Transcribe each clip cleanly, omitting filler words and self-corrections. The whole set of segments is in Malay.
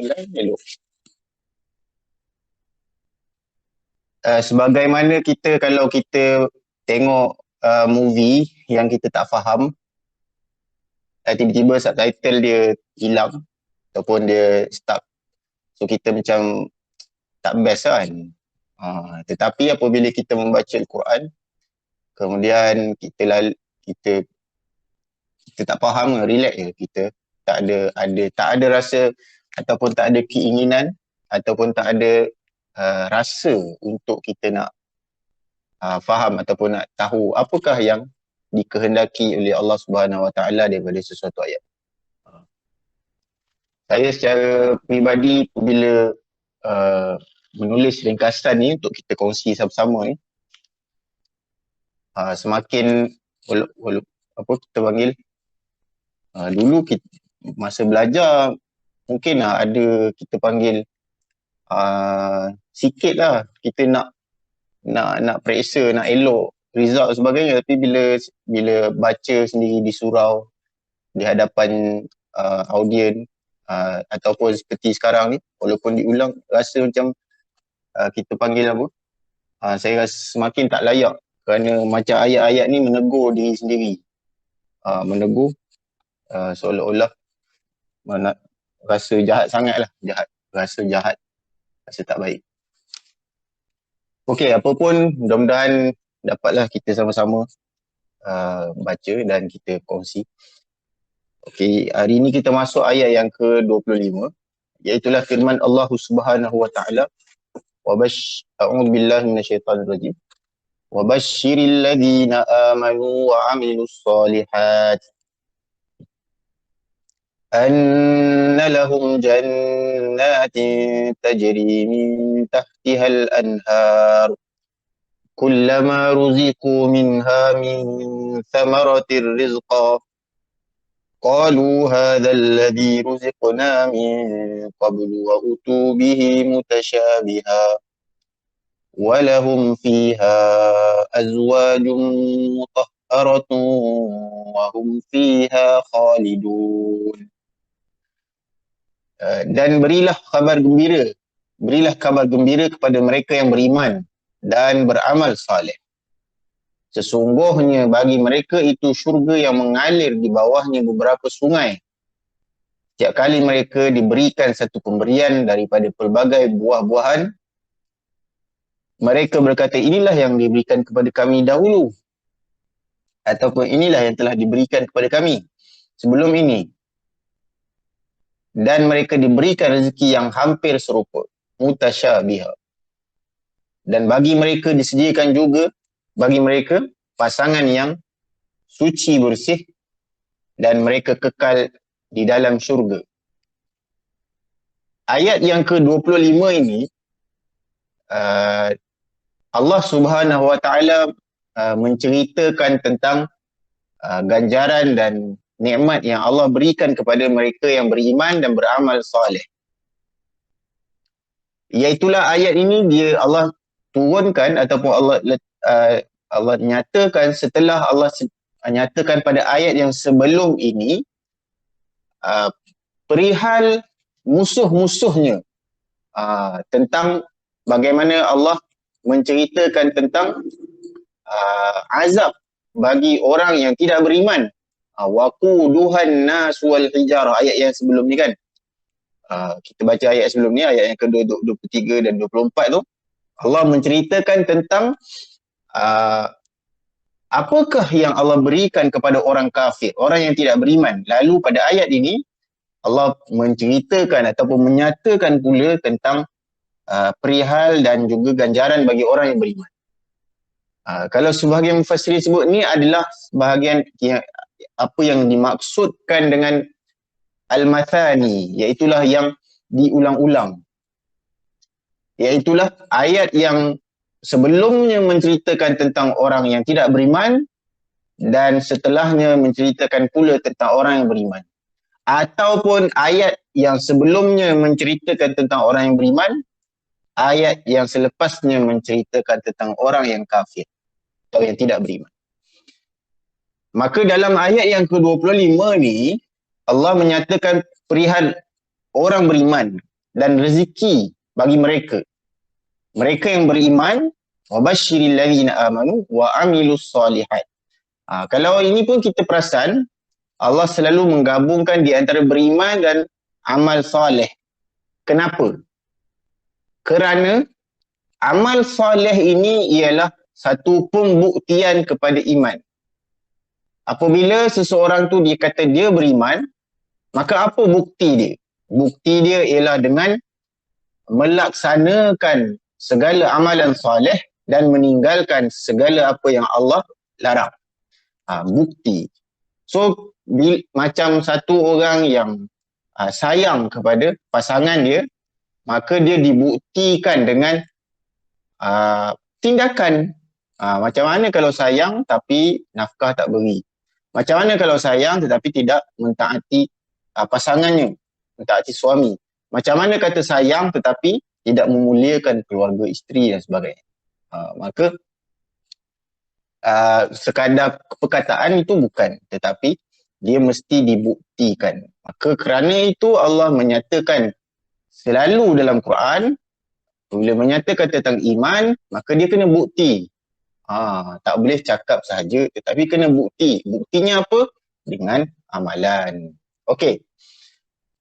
lain elok. Sebagaimana kita kalau kita tengok movie yang kita tak faham, tiba-tiba subtitle dia hilang ataupun dia stuck, so kita macam tak best kan. Tetapi apabila kita membaca Al-Quran, kemudian kita tak faham, relax je kita, tak ada rasa ataupun tak ada keinginan ataupun tak ada rasa untuk kita nak faham ataupun nak tahu apakah yang dikehendaki oleh Allah Subhanahu Wa Taala daripada sesuatu ayat. Saya secara peribadi bila menulis ringkasan ni untuk kita kongsi sama-sama ni, semakin apa kita panggil, dulu kita, masa belajar mungkin ada kita panggil sikit lah kita nak periksa, nak elok result sebagainya, tapi bila baca sendiri di surau di hadapan audien ataupun seperti sekarang ni, walaupun diulang rasa macam kita panggil apa, saya rasa semakin tak layak, kerana macam ayat-ayat ni menegur diri sendiri, menegur seolah-olah rasa jahat sangat lah, rasa jahat, rasa tak baik. Okey, apa pun mudah-mudahan dapatlah kita sama-sama baca dan kita kongsi. Okey, hari ini kita masuk ayat yang ke-25, iaitulah firman Allah Subhanahu Wa Taala, a'udzu billahi minasyaitanir rajim. Wa basyiril ladzina amanu wa 'amilus shalihat anna lahum jannatin tajri min tahtihal anhar kullama ruziqu minha min thamaratir rizqa qalu hadzal ladzi ruziqna min qablu wa utu bihi mutasyabiha wa lahum fiha azwajun mutahharatun wa hum fiha khalidun. Dan berilah kabar gembira kepada mereka yang beriman dan beramal saleh. Sesungguhnya bagi mereka itu syurga yang mengalir di bawahnya beberapa sungai. Setiap kali mereka diberikan satu pemberian daripada pelbagai buah-buahan, mereka berkata, inilah yang diberikan kepada kami dahulu, ataupun inilah yang telah diberikan kepada kami sebelum ini. Dan mereka diberikan rezeki yang hampir serupa, mutasyabiha. Dan bagi mereka disediakan juga bagi mereka pasangan yang suci bersih dan mereka kekal di dalam syurga. Ayat yang ke-25 ini Allah Subhanahu Wa Taala menceritakan tentang ganjaran dan nikmat yang Allah berikan kepada mereka yang beriman dan beramal soleh. Iaitulah ayat ini Allah turunkan ataupun Allah nyatakan setelah Allah nyatakan pada ayat yang sebelum ini perihal musuh-musuhnya, tentang bagaimana Allah menceritakan tentang azab bagi orang yang tidak beriman. Waquduhan nas wal hijarah, ayat yang sebelum ni kan. Kita baca ayat sebelum ni, ayat yang ke-23 dan 24 tu, Allah menceritakan tentang apakah yang Allah berikan kepada orang kafir, orang yang tidak beriman. Lalu pada ayat ini Allah menceritakan ataupun menyatakan pula tentang perihal dan juga ganjaran bagi orang yang beriman. Kalau sebahagian mufassirin sebut ni adalah bahagian apa yang dimaksudkan dengan al-mathani, iaitulah yang diulang-ulang. Iaitulah ayat yang sebelumnya menceritakan tentang orang yang tidak beriman dan setelahnya menceritakan pula tentang orang yang beriman. Ataupun ayat yang sebelumnya menceritakan tentang orang yang beriman, ayat yang selepasnya menceritakan tentang orang yang kafir atau yang tidak beriman. Maka dalam ayat yang ke-25 ni, Allah menyatakan perihal orang beriman dan rezeki bagi mereka. Mereka yang beriman, wabashiril ladzina amanu wa amilus solihat. Kalau ini pun kita perasan, Allah selalu menggabungkan di antara beriman dan amal soleh. Kenapa? Kerana amal soleh ini ialah satu pembuktian kepada iman. Apabila seseorang tu dia kata dia beriman, maka apa bukti dia? Bukti dia ialah dengan melaksanakan segala amalan soleh dan meninggalkan segala apa yang Allah larang. Bukti. So, macam satu orang yang sayang kepada pasangan dia, maka dia dibuktikan dengan tindakan. Macam mana kalau sayang tapi nafkah tak beri? Macam mana kalau sayang tetapi tidak mentaati pasangannya, mentaati suami? Macam mana kata sayang tetapi tidak memuliakan keluarga isteri dan sebagainya? Maka sekadar perkataan itu bukan, tetapi dia mesti dibuktikan. Maka kerana itu Allah menyatakan selalu dalam Quran, bila menyatakan tentang iman, maka dia kena bukti. Tak boleh cakap sahaja, tetapi kena bukti. Buktinya apa? Dengan amalan. Okey.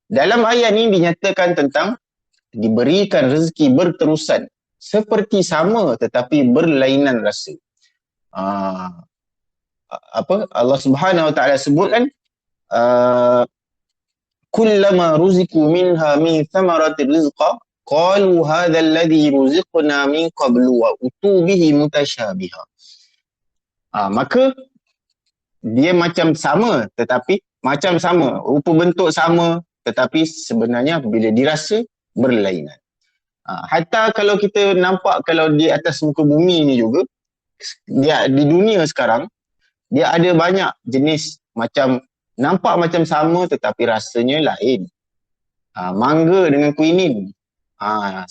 Dalam ayat ini dinyatakan tentang diberikan rezeki berterusan, seperti sama tetapi berlainan rasa. Allah Subhanahu Wa Taala sebut kan, kullama ruziku minha min thamaratir rizqa qalu hadha alladhi ruziqna min qablu wa utu bihi mutasyabiha. Maka dia macam sama tetapi macam sama, rupa bentuk sama tetapi sebenarnya bila dirasa berlainan. Hatta kalau kita nampak kalau di atas muka bumi ni juga, dia di dunia sekarang dia ada banyak jenis macam nampak macam sama tetapi rasanya lain. Mangga dengan quinine.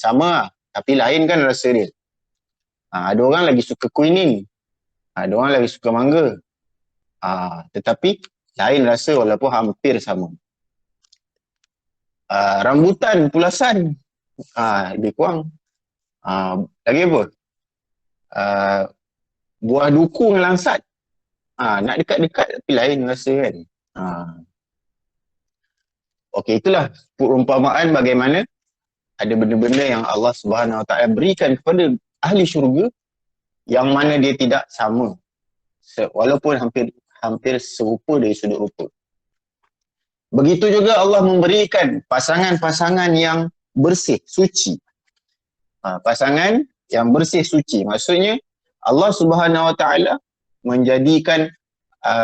Sama lah, tapi lain kan rasa dia. Ada orang lagi suka quinine, ada orang lagi suka mangga. Tetapi lain rasa walaupun hampir sama. Rambutan pulasan, lebih kurang. Lagi apa? Buah duku dengan langsat. Nak dekat-dekat tapi lain rasa kan. Okey, itulah perumpamaan bagaimana ada benda-benda yang Allah Subhanahu Wa Taala berikan kepada ahli syurga yang mana dia tidak sama. Walaupun hampir serupa dari sudut rupa. Begitu juga Allah memberikan pasangan-pasangan yang bersih, suci. Pasangan yang bersih, suci. Maksudnya Allah Subhanahu Wa Taala menjadikan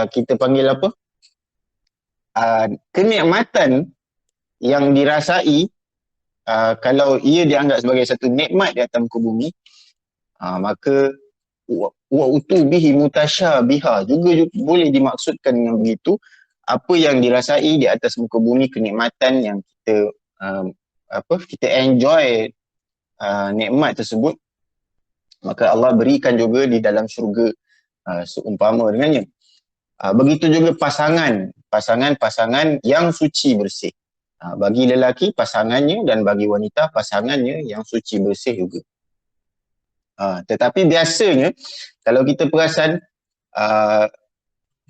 kita panggil apa? Kenikmatan yang dirasai, kalau ia dianggap sebagai satu nikmat di atas muka bumi, maka wa utu bihi mutasyabiha juga boleh dimaksudkan dengan begitu. Apa yang dirasai di atas muka bumi, kenikmatan yang kita kita enjoy nikmat tersebut, maka Allah berikan juga di dalam syurga seumpama dengannya. Begitu juga pasangan yang suci bersih. Bagi lelaki pasangannya dan bagi wanita pasangannya yang suci bersih juga. Tetapi biasanya kalau kita perasan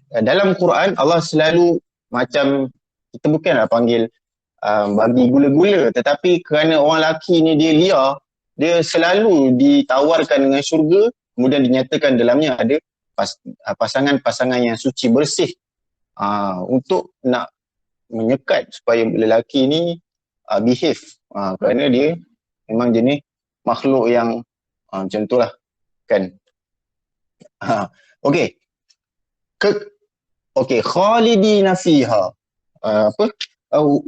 dalam Quran Allah selalu macam, kita bukanlah panggil bagi gula-gula, tetapi kerana orang lelaki ni dia liar, dia selalu ditawarkan dengan syurga, kemudian dinyatakan dalamnya ada pasangan-pasangan yang suci bersih, untuk nak menyekat supaya lelaki ni behave, kerana dia memang jenis makhluk yang macam itulah kan. Okey. Khalidina fiha.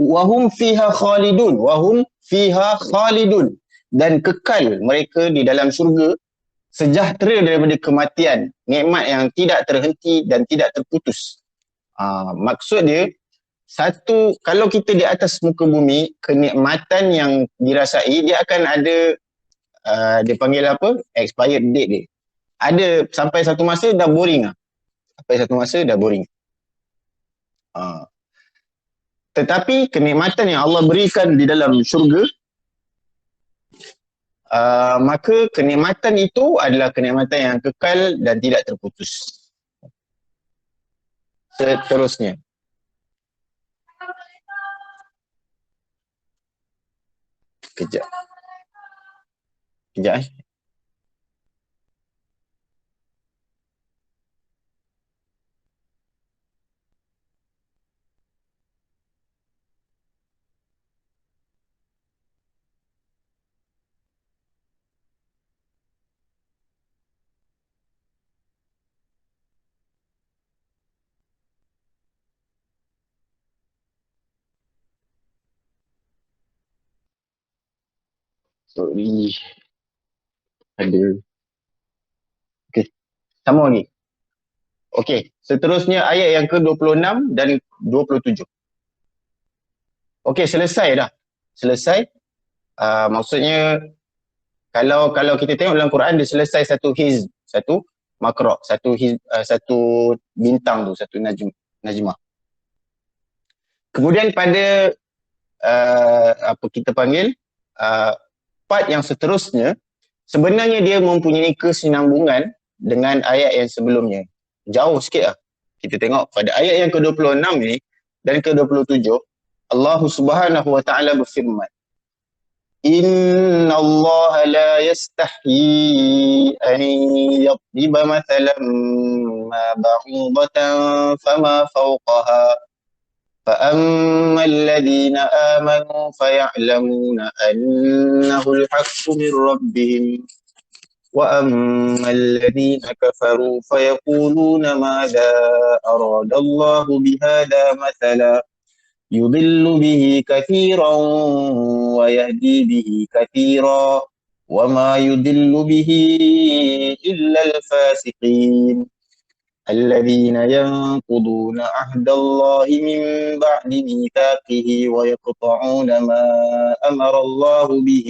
Wahum fiha khalidun, dan kekal mereka di dalam syurga, sejahtera daripada kematian, nikmat yang tidak terhenti dan tidak terputus. Maksud dia, satu, kalau kita di atas muka bumi, kenikmatan yang dirasai, dia akan ada dia panggil apa? Expired date dia. Ada sampai satu masa dah boring . Tetapi kenikmatan yang Allah berikan di dalam syurga, maka kenikmatan itu adalah kenikmatan yang kekal dan tidak terputus. Seterusnya. Kejap. Kejap. Sorry. Ada. Okey. Sama lagi. Okey. Seterusnya ayat yang ke-26 dan 27. Okey, selesai dah. Selesai. Maksudnya kalau kita tengok dalam Quran, dia selesai satu hizb, satu makra', satu hizb, satu bintang tu, satu najmah. Kemudian pada apa kita panggil part yang seterusnya, sebenarnya dia mempunyai kesinambungan dengan ayat yang sebelumnya. Jauh sikit lah. Kita tengok pada ayat yang ke-26 ni dan ke-27, Allah Subhanahu wa taala berfirman, Inna Allah la yastahyi an yadriba mathalan ma ba'udatan fama fawqaha فأما الذين آمنوا فيعلمون أنه الحق من ربهم وأما الذين كفروا فيقولون ماذا أراد الله بهذا مثلا يضل به كثيرا ويهدي به كثيرا وما يضل به إلا الفاسقين الذين ينقضون عهد الله من بعد ميثاقه ويقطعون ما أمر الله به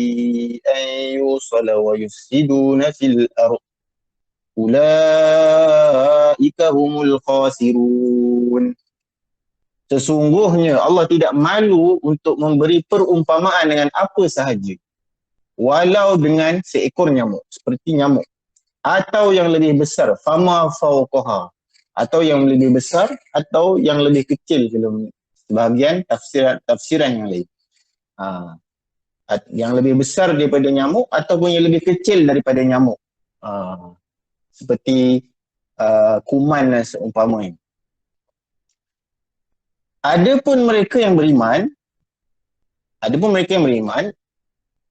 أن يوصل ويفسدون في الأرض أولئك هم الخاسرون. Sesungguhnya Allah tidak malu untuk memberi perumpamaan dengan apa sahaja, walau dengan seekor nyamuk, seperti nyamuk, atau yang lebih besar, fama fauqaha, atau yang lebih besar atau yang lebih kecil, sebahagian tafsiran yang lain. Yang lebih besar daripada nyamuk ataupun yang lebih kecil daripada nyamuk. Seperti kuman dan seumpamanya. Adapun mereka yang beriman,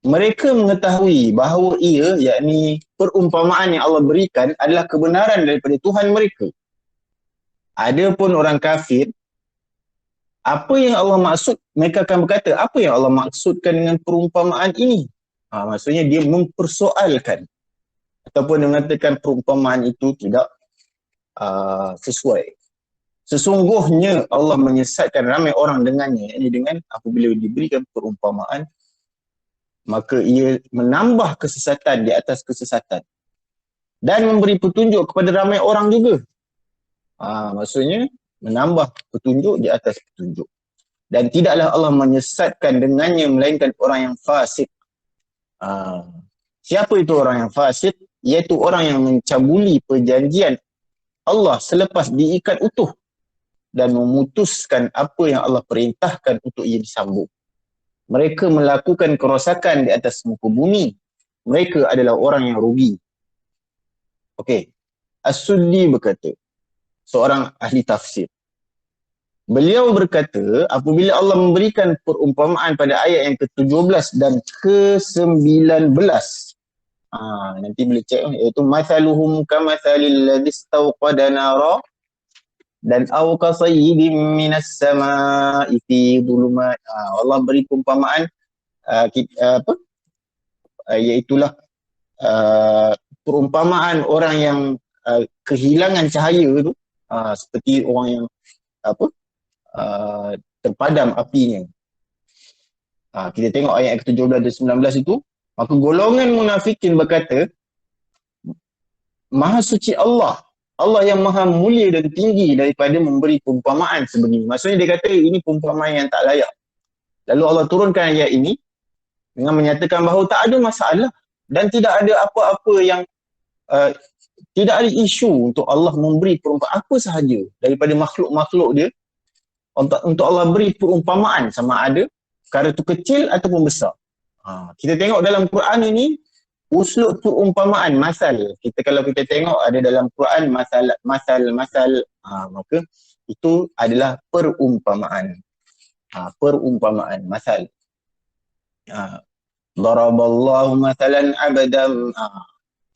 mereka mengetahui bahawa ia, yakni perumpamaan yang Allah berikan adalah kebenaran daripada Tuhan mereka. Adapun orang kafir, apa yang Allah maksud, mereka akan berkata, apa yang Allah maksudkan dengan perumpamaan ini? Maksudnya dia mempersoalkan ataupun mengatakan perumpamaan itu tidak sesuai. Sesungguhnya Allah menyesatkan ramai orang dengannya, yakni dengan apabila diberikan perumpamaan, maka ia menambah kesesatan di atas kesesatan dan memberi petunjuk kepada ramai orang juga. Maksudnya menambah petunjuk di atas petunjuk. Dan tidaklah Allah menyesatkan dengannya melainkan orang yang fasik. Siapa itu orang yang fasik? Iaitu orang yang mencabuli perjanjian Allah selepas diikat utuh dan memutuskan apa yang Allah perintahkan untuk ia disambung. Mereka melakukan kerosakan di atas muka bumi. Mereka adalah orang yang rugi. Okey. As-Suddi berkata, seorang ahli tafsir. Beliau berkata, apabila Allah memberikan perumpamaan pada ayat yang ke-17 dan ke-19, nanti boleh cek, iaitu mathaluhum kamathalil ladzi istawqada nara dan au kasayyibin minas samaa'i fi dhulumat. Allah beri perumpamaan iaitulah perumpamaan orang yang kehilangan cahaya tu, seperti orang yang terpadam apinya. Kita tengok ayat ke-17 dan 19 itu, maka golongan munafikin berkata, Maha suci Allah, Allah yang maha mulia dan tinggi daripada memberi perumpamaan sebegini. Maksudnya dia kata ini perumpamaan yang tak layak. Lalu Allah turunkan ayat ini dengan menyatakan bahawa tak ada masalah dan tidak ada apa-apa yang tidak ada isu untuk Allah memberi perumpamaan apa sahaja daripada makhluk-makhluk dia untuk Allah beri perumpamaan sama ada perkara itu kecil ataupun besar. Kita tengok dalam Quran ini uslub perumpamaan masal. Kalau kita tengok ada dalam Quran masal, maka itu adalah perumpamaan. Perumpamaan masal. Daraballahu masalan abadan.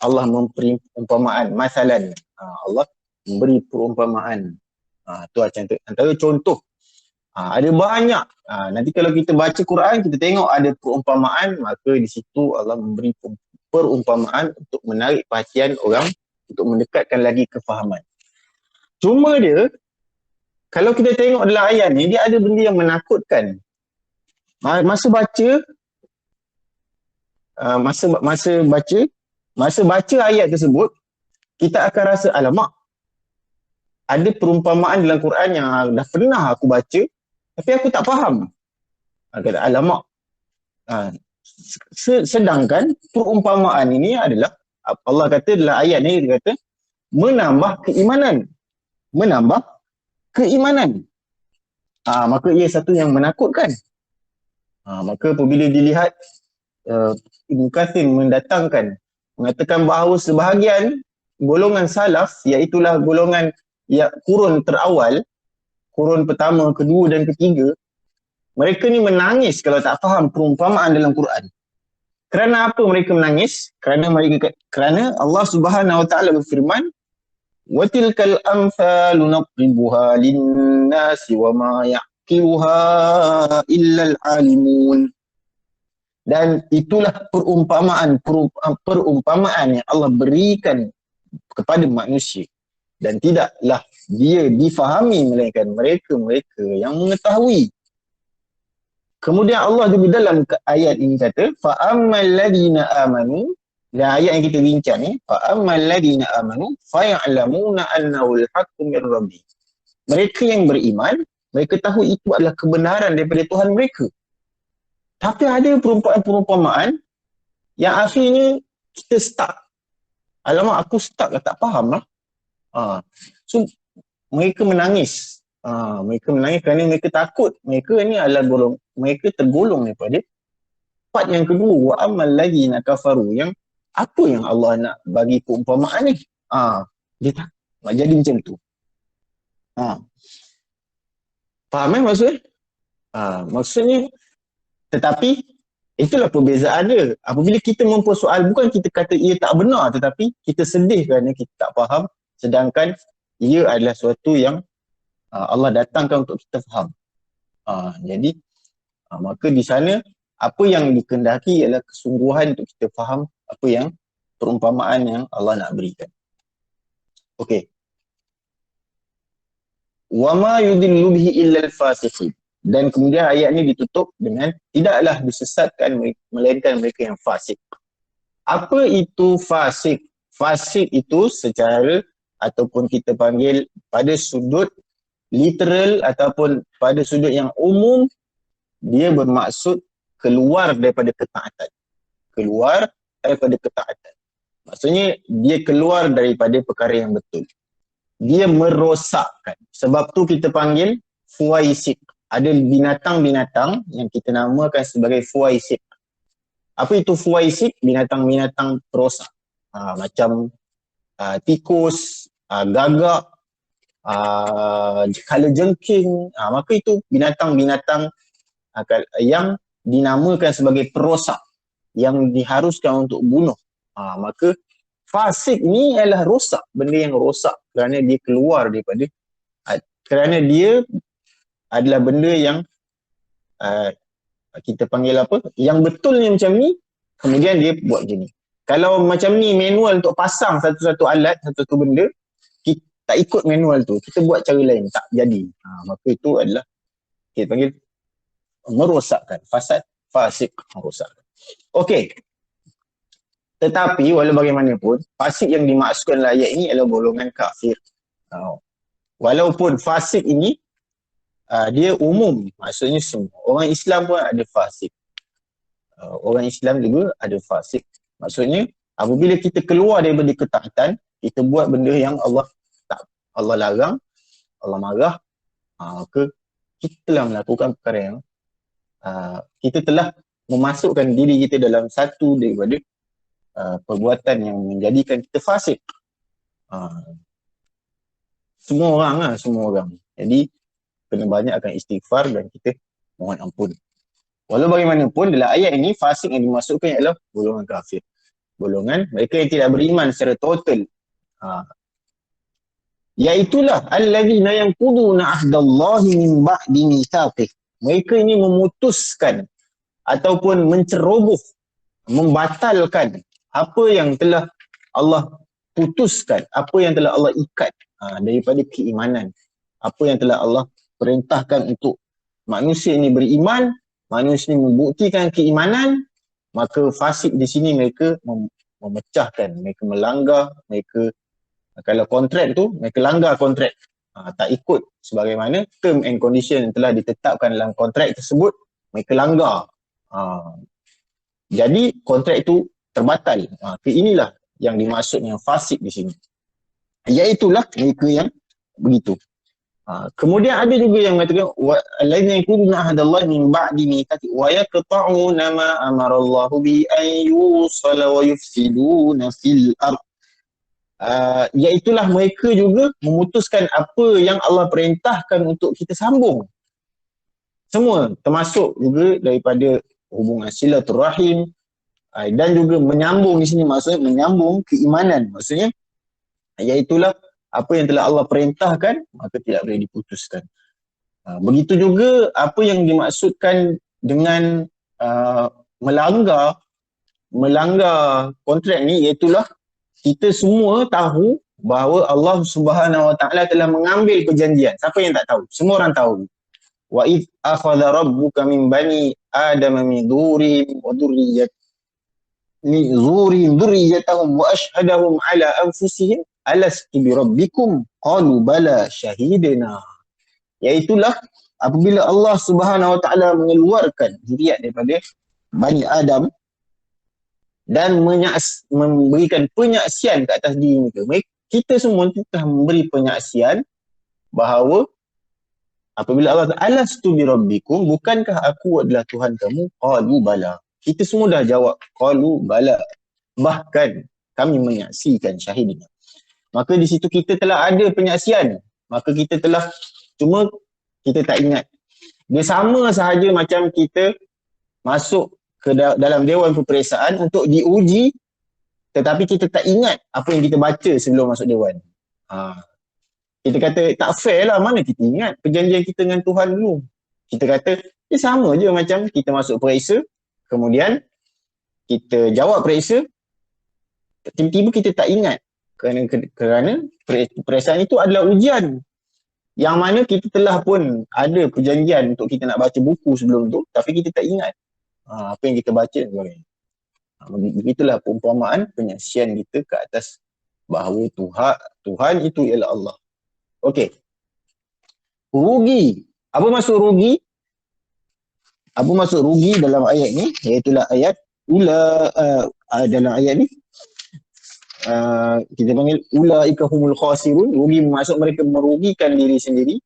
Allah memberi perumpamaan masalan. Allah memberi perumpamaan. Itu antara contoh. Ada banyak. Nanti kalau kita baca Quran, kita tengok ada perumpamaan, maka di situ Allah memberi perumpamaan untuk menarik perhatian orang, untuk mendekatkan lagi kefahaman. Cuma dia, kalau kita tengok dalam ayat ni, dia ada benda yang menakutkan. Masa baca ayat tersebut, kita akan rasa, alamak, ada perumpamaan dalam Quran yang dah pernah aku baca, tapi aku tak faham. Kata, alamak. Sedangkan perumpamaan ini adalah, Allah kata dalam ayat ni, dia kata, menambah keimanan. Menambah keimanan. Maka ia satu yang menakutkan. Maka apabila dilihat, Ibn Kathir mengatakan bahawa sebahagian golongan salaf, iaitulah golongan kurun terawal, kurun pertama, kedua dan ketiga, mereka ni menangis kalau tak faham perumpamaan dalam Quran. Kerana apa mereka menangis? Kerana Allah Subhanahu Wa Taala berfirman, "Wa tilkal amsalu nadribuha lin-nasi wa ma yaqiluha illa al-alimun." Dan itulah perumpamaan yang Allah berikan kepada manusia, dan tidaklah dia difahami melainkan mereka yang mengetahui. Kemudian Allah juga dalam ayat ini kata, fa'ammal ladina amanu, dan ayat yang kita bincang ni, fa'ammal ladina amanu faya'lamuna annahu al-haqqu min rabbi. Mereka yang beriman, mereka tahu itu adalah kebenaran daripada Tuhan mereka. Tapi ada perumpamaan yang akhirnya kita stuck. Alamak, aku stuck lah, tak faham lah. So mereka menangis. Mereka menangis kerana mereka takut. Mereka ni adalah mereka tergolong daripada part yang kedua, wa amal lagi nak kafaru, yang apa yang Allah nak bagi perumpamaan ni. Dia tak jadi macam tu. Faham maksudnya? Maksudnya, tetapi itulah perbezaan dia. Apabila kita mempersoal, bukan kita kata ia tak benar, tetapi kita sedih kerana kita tak faham, sedangkan ia adalah sesuatu yang Allah datangkan untuk kita faham. Jadi maka di sana apa yang dikehendaki ialah kesungguhan untuk kita faham apa yang perumpamaan yang Allah nak berikan. Okey. Wa ma yudillu bihi illa al-fasiqin. Dan kemudian ayat ni ditutup dengan tidaklah disesatkan melainkan mereka yang fasik. Apa itu fasik? Fasik itu secara ataupun kita panggil pada sudut literal ataupun pada sudut yang umum, dia bermaksud keluar daripada ketaatan. Keluar daripada ketaatan. Maksudnya dia keluar daripada perkara yang betul. Dia merosakkan. Sebab tu kita panggil fuwaisik. Ada binatang-binatang yang kita namakan sebagai fuwaisik. Apa itu fuwaisik? Binatang-binatang perosak. Macam tikus, gagak, kalajengking, maka itu binatang-binatang yang dinamakan sebagai perosak, yang diharuskan untuk bunuh. Maka fasik ni adalah rosak, benda yang rosak kerana dia keluar daripada, kerana dia adalah benda yang kita panggil apa, yang betulnya macam ni, kemudian dia buat macam ni. Kalau macam ni manual untuk pasang satu-satu alat, satu-satu benda, kita tak ikut manual tu, kita buat cara lain, tak jadi. Maka itu adalah kita panggil merosakkan, fasad, fasik, merosakkan. Okey. Tetapi walau bagaimanapun, fasik yang dimaksudkan dalam ayat ini adalah golongan kafir. Walaupun fasik ini dia umum, maksudnya semua. Orang Islam pun ada fasik. Orang Islam juga ada fasik. Maksudnya, apabila kita keluar daripada ketaatan, kita buat benda yang Allah larang, Allah marah, maka kita telah melakukan perkara yang kita telah memasukkan diri kita dalam satu daripada perbuatan yang menjadikan kita fasik. Semua orang. Jadi kena banyakkan istighfar dan kita mohon ampun. Walau bagaimanapun dalam ayat ini fasik yang dimasukkan ialah golongan kafir. Golongan mereka yang tidak beriman secara total. Iaitulah allazina yanquduna ahdallahi min ba'di mitsaqih. Mereka ini memutuskan ataupun menceroboh, membatalkan apa yang telah Allah putuskan, apa yang telah Allah ikat daripada keimanan. Apa yang telah Allah perintahkan untuk manusia ini beriman, manusia ini membuktikan keimanan, maka fasik di sini mereka memecahkan, mereka melanggar, mereka kalau kontrak tu, mereka langgar kontrak. Tak ikut sebagaimana term and condition yang telah ditetapkan dalam kontrak tersebut, mereka langgar. Jadi kontrak itu terbatal. Inilah yang dimaksud yang fasik di sini. Iaitulah mereka yang begitu. Kemudian ada juga yang mengatakan allazina yaquluna ahdallahi min ba'di mitsaqi wa yaqta'una ma amarallahu bi an yusala wa yufsiduna fil ard. Iaitulah mereka juga memutuskan apa yang Allah perintahkan untuk kita sambung. Semua termasuk juga daripada hubungan silaturahim dan juga menyambung di sini maksudnya menyambung keimanan. Maksudnya iaitulah apa yang telah Allah perintahkan maka tidak boleh diputuskan. Begitu juga apa yang dimaksudkan dengan melanggar kontrak ni, iaitulah kita semua tahu bahawa Allah Subhanahu Wa Taala telah mengambil perjanjian. Siapa yang tak tahu? Semua orang tahu. Wa id akhadha rabbuka min bani adama min dhurin wa dhurriyyatahum wa ashhadahum ala anfusihim alastu bi rabbikum qalu bala syahidna. Iaitulah apabila Allah Subhanahu Wa Taala mengeluarkan zuriat daripada Bani Adam dan memberikan penyaksian ke atas diri mereka. Kita semua telah memberi penyaksian bahawa apabila Allah kata alastu bi rabbikum, bukankah aku adalah Tuhan kamu? Qalu bala. Kita semua dah jawab qalu bala. Bahkan kami menyaksikan syahidina. Maka di situ kita telah ada penyaksian. Maka kita telah, cuma kita tak ingat. Dia sama sahaja macam kita masuk ke dalam Dewan Peperiksaan untuk diuji, tetapi kita tak ingat apa yang kita baca sebelum masuk Dewan. Kita kata tak fair lah, mana kita ingat perjanjian kita dengan Tuhan dulu. Kita kata sama je macam kita masuk periksa, kemudian kita jawab periksa, tiba-tiba kita tak ingat kerana periksaan itu adalah ujian yang mana kita telah pun ada perjanjian untuk kita nak baca buku sebelum tu, tapi kita tak ingat apa yang kita baca sebagainya. Begitulah perumpamaan penyaksian kita ke atas bahawa Tuhan itu ialah Allah. Okey. Rugi. Apa maksud rugi? Apa maksud rugi dalam ayat ni? Iaitulah ayat dalam ayat ni kita panggil ulaika humul khasirun. Rugi maksud mereka merugikan diri sendiri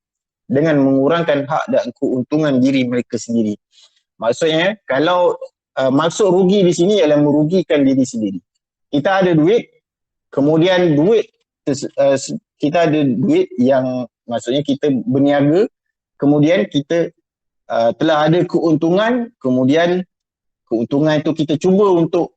dengan mengurangkan hak dan keuntungan diri mereka sendiri. Maksudnya kalau maksud rugi di sini ialah merugikan diri sendiri. Kita ada duit, kemudian kita ada duit yang maksudnya kita berniaga, kemudian kita telah ada keuntungan, kemudian keuntungan itu kita cuba untuk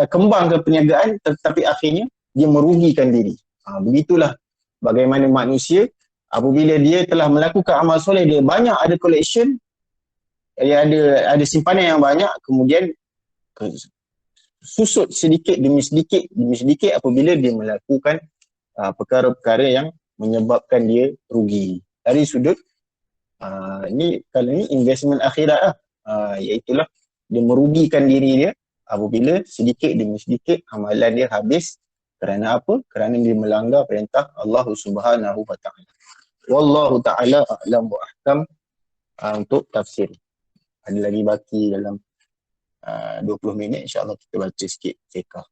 kembangkan perniagaan, tetapi akhirnya dia merugikan diri. Begitulah bagaimana manusia apabila dia telah melakukan amal soleh, dia banyak ada collection, dia ada simpanan yang banyak, kemudian susut sedikit demi sedikit apabila dia melakukan perkara-perkara yang menyebabkan dia rugi. Dari sudut ini kalau ni investment akhirat lah, iaitulah dia merugikan diri dia apabila sedikit demi sedikit amalan dia habis. Kerana apa? Kerana dia melanggar perintah Allah Subhanahu wa taala. Wallahu taala a'lam wa ahkam. Untuk tafsir. Ada lagi baki dalam 20 minit, insya-Allah kita baca sikit fiqh.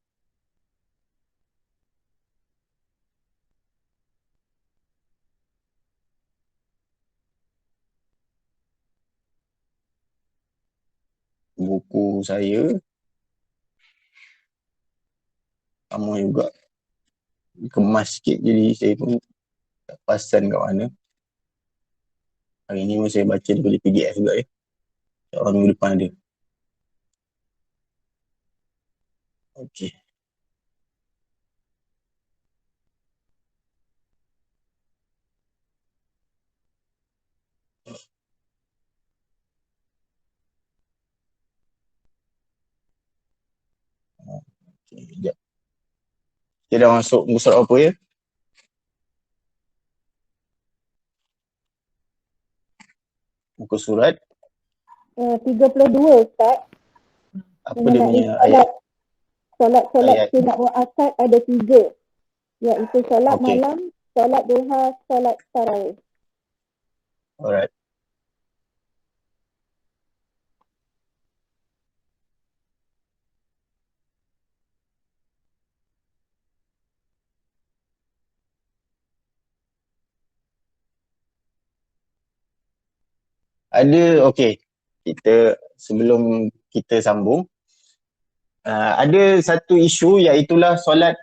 Buku saya sama juga kemas sikit, jadi saya pun tak perasan kat mana. Hari ni pun saya baca daripada PDF juga ya. InsyaAllah minggu depan ada. Okey. Okay, sekejap. Kita dah masuk muka surat apa ya? Muka surat 32 Ustaz. apa dia punya ayat? Solat Ayat. sunat muakkad ada 3, iaitu solat Okey. malam, solat duha, solat tarawih. Alright. Ada, okey. Kita sebelum kita sambung, ada satu isu iaitulah solat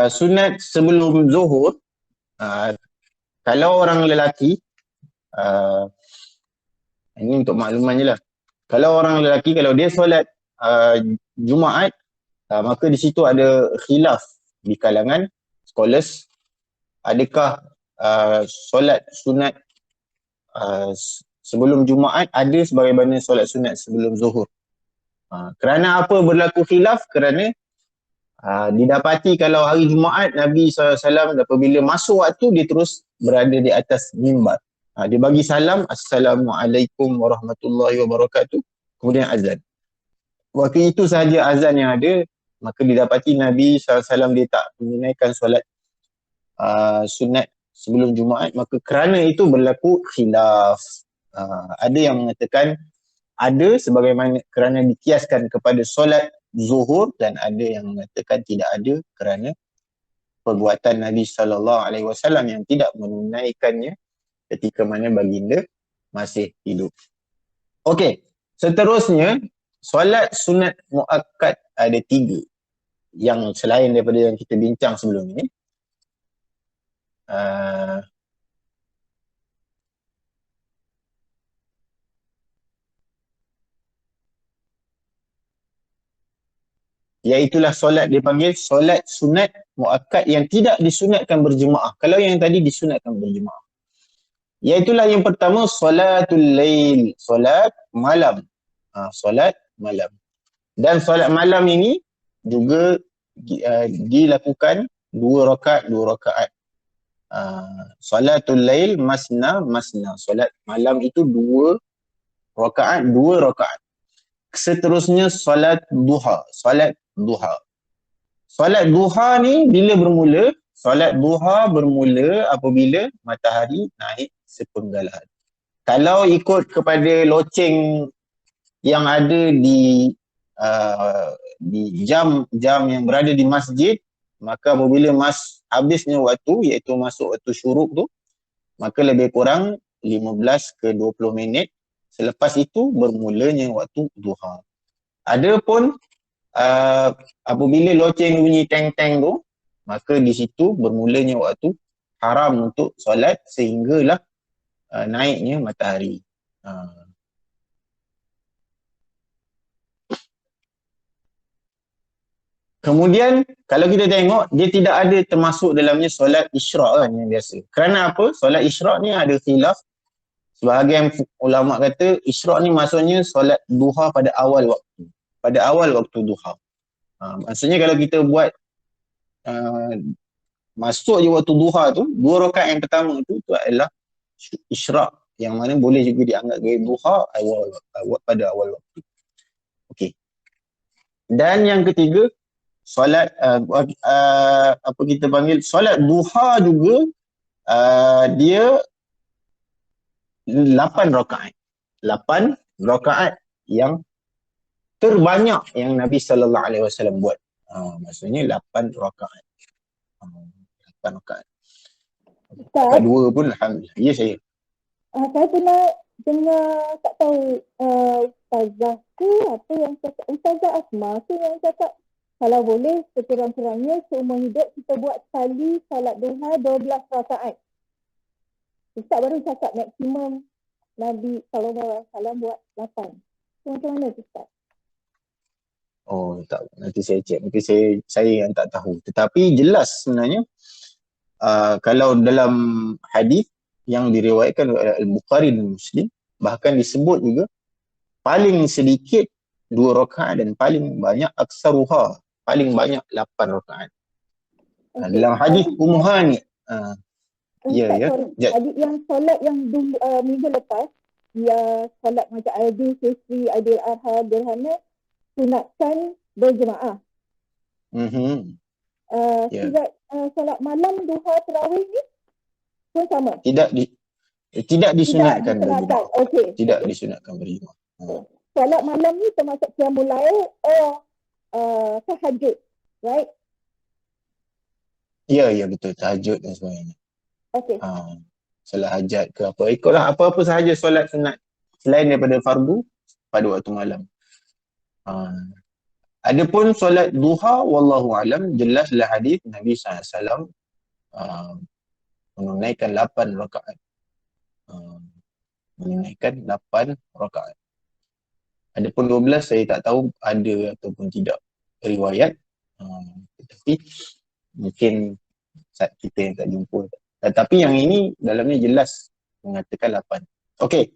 sunat sebelum zuhur. Kalau orang lelaki, ini untuk makluman je lah. Kalau orang lelaki, kalau dia solat Jumaat, maka di situ ada khilaf di kalangan scholars. Adakah solat sunat sebelum Jumaat ada sebagaimana solat sunat sebelum zuhur? Kerana apa berlaku khilaf? Kerana didapati kalau hari Jumaat Nabi SAW apabila masuk waktu dia terus berada di atas mimbar. Dia bagi salam, Assalamualaikum warahmatullahi wabarakatuh, kemudian azan. Waktu itu sahaja azan yang ada, maka didapati Nabi SAW dia tak menunaikan solat sunat sebelum Jumaat, maka kerana itu berlaku khilaf. Ada yang mengatakan ada sebagaimana kerana dikiaskan kepada solat zuhur, dan ada yang mengatakan tidak ada kerana perbuatan Nabi SAW yang tidak menunaikannya ketika mana baginda masih hidup. Okey, seterusnya solat sunat muakkad ada 3 yang selain daripada yang kita bincang sebelum ini. Iaitulah solat dipanggil solat sunat muakkad yang tidak disunatkan berjemaah. Kalau yang tadi disunatkan berjemaah. Iaitulah yang pertama solatul lail, solat malam. Solat malam. Dan solat malam ini juga dilakukan 2 rakaat. Solatul lail masna. Solat malam itu 2 rakaat. Seterusnya solat duha. Solat duha ni bila bermula? Solat duha bermula apabila matahari naik sepenggalahan. Kalau ikut kepada loceng yang ada di jam yang berada di masjid, maka apabila habisnya waktu, iaitu masuk waktu syuruk tu, maka lebih kurang 15 ke 20 minit selepas itu bermulanya waktu duha. Adapun apabila loceng bunyi teng-teng tu, maka di situ bermulanya waktu haram untuk solat sehinggalah naiknya matahari. Kemudian kalau kita tengok, dia tidak ada termasuk dalamnya solat isyraq kan, yang biasa. Kerana apa? Solat isyraq ni ada khilaf. Sebahagian ulama kata isyraq ni maksudnya solat duha pada awal waktu. Pada awal waktu duha. Maksudnya kalau kita buat masuk je waktu duha tu, 2 rakaat yang pertama tu adalah isyraq, yang mana boleh juga dianggap sebagai duha pada awal waktu. Okey. Dan yang ketiga, solat apa kita panggil solat duha juga, dia 8 rakaat. 8 rakaat yang terbanyak yang Nabi sallallahu alaihi wasallam buat. Maksudnya 8 rakaat. 8 rakaat. Dapat Ustaz, 2 pun alhamdulillah. Ya saya. saya pernah dengar, tak tahu Ustazah ke apa yang cakap, Ustazah Asma ke yang cakap kalau boleh sekurang-kurangnya seumur hidup kita buat sekali salat duha 12 rakaat. Ustaz baru cakap maksimum Nabi SAW buat 8. Macam mana Ustaz? Oh, tak, nanti saya cek. Mungkin saya yang tak tahu. Tetapi jelas sebenarnya kalau dalam hadis yang diriwayatkan oleh Al-Bukhari dan Muslim, bahkan disebut juga paling sedikit 2 rakaat dan paling banyak aksaruha, paling banyak 8 rakaat. Dalam hadis Ummu Hani, ya. Hadis yang solat yang minggu lepas, ya solat macam Aidil Fitri, Aidil Adha, Gerhana, sunatkan berjemaah. Tidak solat malam duha tarawih ni pun sama. Tidak disunatkan berjemaah. Okay. Tidak disunatkan berjemaah. Solat malam ni termasuk qiyamul lail tahajud, right? Ya, betul, tahajud dan sebagainya. Okay. Solat hajat ke apa, ikutlah apa-apa sahaja solat sunat selain daripada fardu pada waktu malam. Adapun solat duha, wallahu alam, jelaslah hadis Nabi SAW menunaikan 8 rakaat. Menunaikan 8 rakaat. Adapun 12 saya tak tahu ada ataupun tidak riwayat. Tetapi mungkin kita yang tak jumpa. Tetapi yang ini dalamnya jelas mengatakan 8. Okey.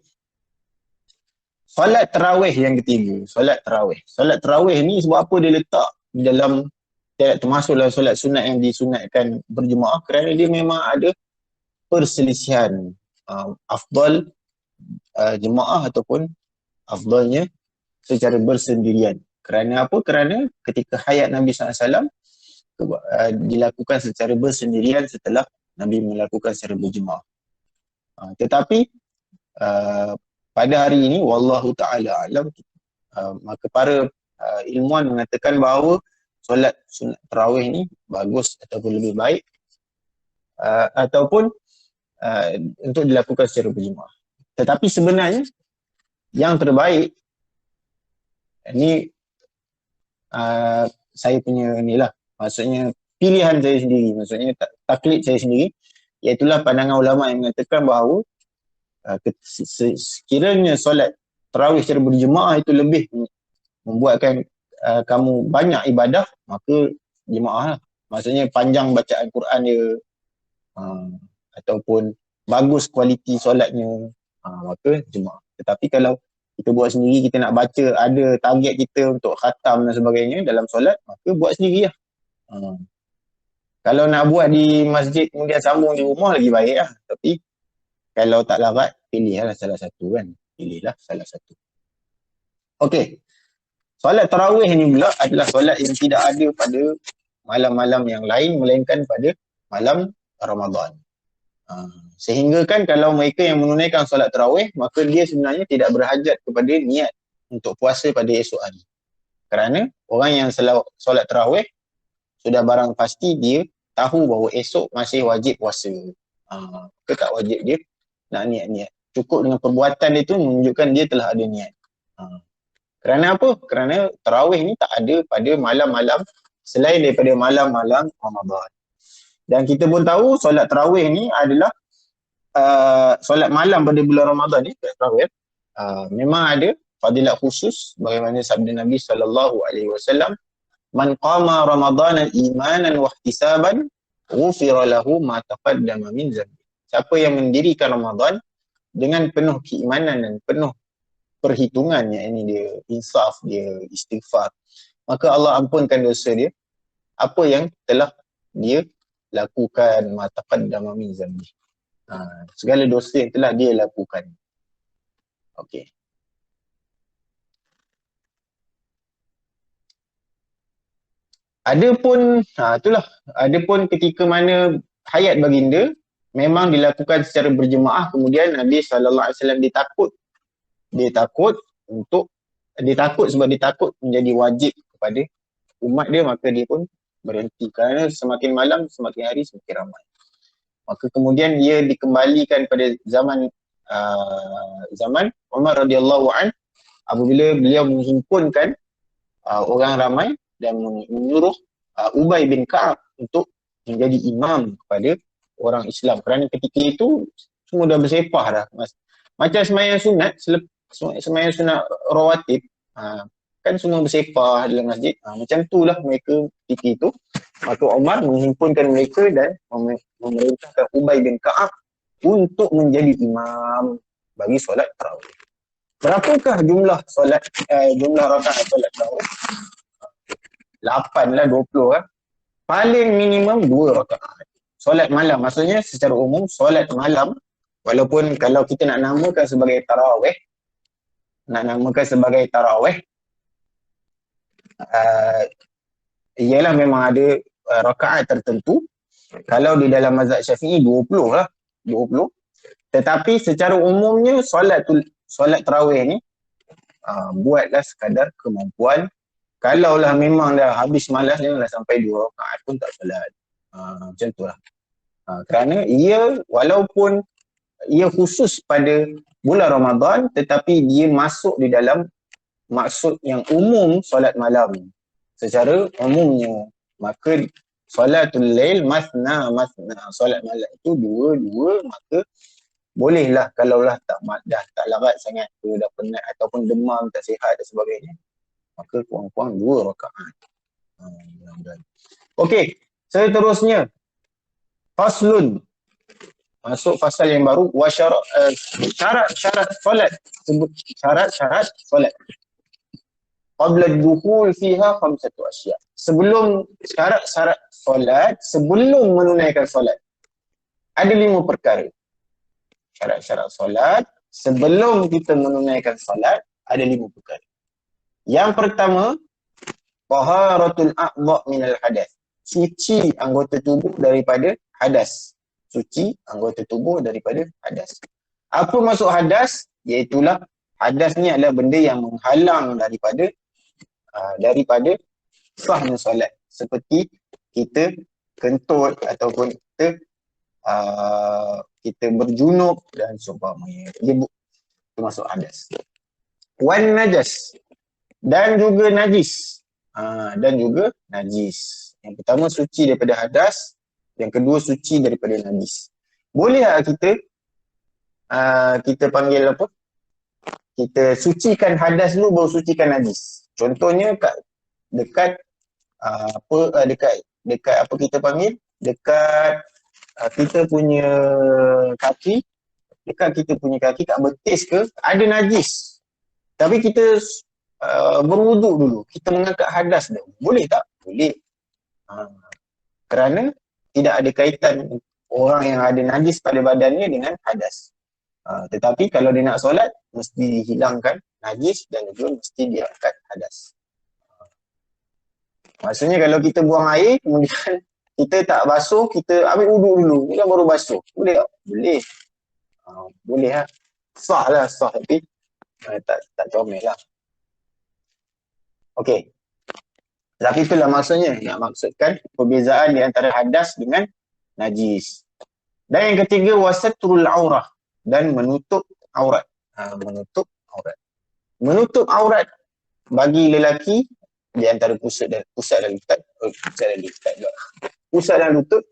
Solat tarawih yang ketiga. Solat tarawih. Solat tarawih ni sebab apa dia letak di dalam, tidak termasuklah solat sunat yang disunatkan berjemaah, kerana dia memang ada perselisihan afdal jemaah ataupun afdalnya secara bersendirian. Kerana apa? Kerana ketika hayat Nabi SAW dilakukan secara bersendirian setelah Nabi melakukan secara berjemaah. Tetapi pada hari ini, wallahu ta'ala alam, maka para ilmuwan mengatakan bahawa solat sunat tarawih ni bagus ataupun lebih baik ataupun untuk dilakukan secara berjemaah. Tetapi sebenarnya yang terbaik ni saya punya ni lah, maksudnya pilihan saya sendiri, maksudnya taklid saya sendiri, iaitulah pandangan ulama yang mengatakan bahawa sekiranya solat tarawih secara berjemaah itu lebih membuatkan kamu banyak ibadah, maka jemaah lah. Maksudnya panjang bacaan Quran dia, ataupun bagus kualiti solatnya, maka jemaah. Tetapi kalau kita buat sendiri, kita nak baca, ada target kita untuk khatam dan sebagainya dalam solat, maka buat sendiri lah. Kalau nak buat di masjid kemudian sambung di rumah lagi baik lah. Tapi kalau tak larat, pilihlah salah satu kan. Pilihlah salah satu. Okey. Solat tarawih ni pula adalah solat yang tidak ada pada malam-malam yang lain, melainkan pada malam Ramadan. Sehingga kan kalau mereka yang menunaikan solat tarawih, maka dia sebenarnya tidak berhajat kepada niat untuk puasa pada esok hari. Kerana orang yang solat tarawih sudah barang pasti dia tahu bahawa esok masih wajib puasa. Ke tak wajib dia nak niat-niat. Cukup dengan perbuatan dia tu menunjukkan dia telah ada niat. Kerana apa? Kerana tarawih ni tak ada pada malam-malam selain daripada malam-malam Ramadan. Dan kita pun tahu solat tarawih ni adalah solat malam pada bulan Ramadan ni, tarawih, memang ada fadilat khusus bagaimana sabda Nabi SAW, man qama ramadana imanan wa ihtisaban ghufira lahu ma taqaddama min dhanbi. Siapa yang mendirikan Ramadan dengan penuh keimanan dan penuh perhitungan, yang ini dia insaf, dia istighfar, maka Allah ampunkan dosa dia apa yang telah dia lakukan, ma taqaddama min dhanbi. Segala dosa yang telah dia lakukan. Okey. Itulah, ada pun ketika mana hayat baginda memang dilakukan secara berjemaah, kemudian Nabi SAW dia takut untuk sebab dia takut menjadi wajib kepada umat dia, maka dia pun berhenti kerana semakin malam semakin hari semakin ramai. Maka kemudian ia dikembalikan pada zaman Umar radhiyallahu an, apabila beliau menghimpunkan orang ramai dan menyuruh Ubay bin Ka'ab untuk menjadi imam kepada orang Islam, kerana ketika itu semua dah bersepah dah. Macam sembahyang sunat, sembahyang sunat rawatib, kan semua bersepah dalam masjid. Macam itulah mereka ketika itu. Maka Umar menghimpunkan mereka dan memerintahkan Ubay bin Ka'ab untuk menjadi imam bagi solat tarawih. Berapakah jumlah rakaat solat tarawih? 8 lah, 20 lah. Paling minimum 2 rakaat. Solat malam, maksudnya secara umum solat malam, walaupun kalau kita nak namakan sebagai tarawih, ialah memang ada rakaat tertentu. Kalau di dalam mazhab Syafi'i 20 lah, 20. Tetapi secara umumnya solat tarawih ni buatlah sekadar kemampuan. Kalaulah memang dah habis malas, janganlah sampai 2 rakaat pun tak solat. Macam tu lah. Kerana walaupun ia khusus pada bulan Ramadan, tetapi dia masuk di dalam maksud yang umum solat malam secara umumnya. Maka solatul lail masna, solat malam itu dua, maka bolehlah kalaulah dah tak larat sangat ke, dah penat ataupun demam tak sihat dan sebagainya, maka kurang-kurang 2 rakaat. Okey, seterusnya faslun, masuk fasal yang baru. Syarat solat. Syarat solat. Qabla dukhul fiha khamsatu asya. Syarat solat, sebelum menunaikan solat, ada 5 perkara. Syarat solat sebelum kita menunaikan solat ada 5 perkara. Yang pertama, taharatul a'dha' minal hadas. Suci anggota tubuh daripada hadas. Apa maksud hadas? Iaitulah, hadas ni adalah benda yang menghalang daripada sahnya solat. Seperti kita kentut ataupun kita berjunub dan seumpamanya. Itu masuk hadas. Wan najas, dan juga najis. Yang pertama suci daripada hadas, yang kedua suci daripada najis. Boleh tak kita panggil apa? Kita sucikan hadas dulu baru sucikan najis. Contohnya dekat apa kita panggil? Dekat kita punya kaki, kat betis ke, ada najis. Tapi kita berwuduk dulu, kita mengangkat hadas dulu. Boleh tak? Boleh. Kerana tidak ada kaitan orang yang ada najis pada badannya dengan hadas. Tetapi kalau dia nak solat, mesti dihilangkan najis dan juga mesti diangkat hadas. Maksudnya kalau kita buang air, kemudian kita tak basuh, kita ambil wuduk dulu, ni kan baru basuh. Boleh tak? Boleh. Boleh lah. Sah tapi tak comel lah. Okey. Tapi itulah maksudnya, nak maksudkan perbezaan di antara hadas dengan najis. Dan yang ketiga, wasatrul aurah, dan menutup aurat. Menutup aurat bagi lelaki di antara pusat dan lutut.